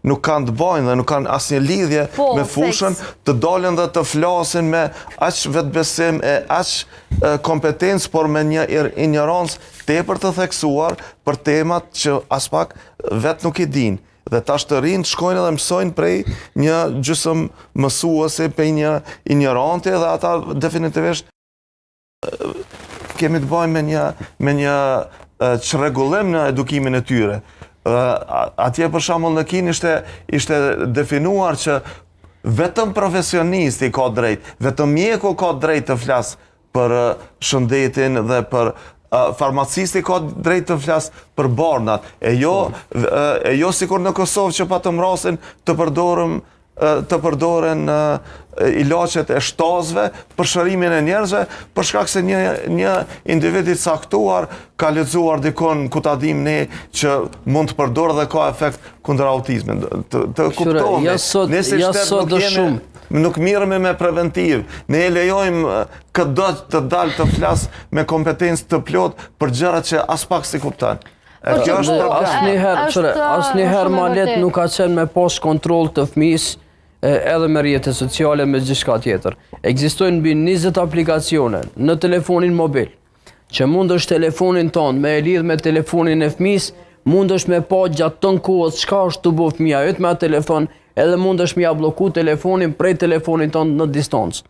nuk kanë të bajnë dhe nuk kanë asnjë lidhje me fushën, të dalin dhe të flasin me aq vetbesim e aq kompetencë, por me një ignorancë tepër të theksuar për temat që as pak vetë nuk i dinë. Dhe tash të rinjt shkojnë dhe mësojnë prej një gjysmë mësuese, prej një ignoranti, dhe ata definitivisht kemi të bëjmë me një çrregullim në edukimin e tyre. Atje për shembull në Kinë ishte definuar që vetëm profesionisti ka drejt, vetëm mjeku ka drejt të flas për shëndetin dhe për farmacisti ka drejt të flas për barnat, e jo sikur në Kosovë që patëm rastin të përdoren ilaçet e shtazëve për shërimin e njerëzve, për shkak se një individ i caktuar ka lexuar dikon ku ta dim ne që mund të përdorë dhe ka efekt kundër autizmit. Të kuptohemi, nuk mirëme me preventiv, ne e lejojmë këtë të dalë të flas me kompetencë të plot për gjërat që as pak si kupton. Kjo është problem. Asnjëherë malet nuk ka qenë me pas kontroll të fëmijës edhe me rrjetet sociale, me gjithçka tjetër. Ekzistojnë mbi 20 aplikacione në telefonin mobil, që mund është telefonin tonë me e lidh me telefonin e fëmijës, mund është me pa gjatë të kohës çka është të bëjë fëmia yt me atë telefon, edhe mund është me ja blloku telefonin prej telefonit tonë në distancë.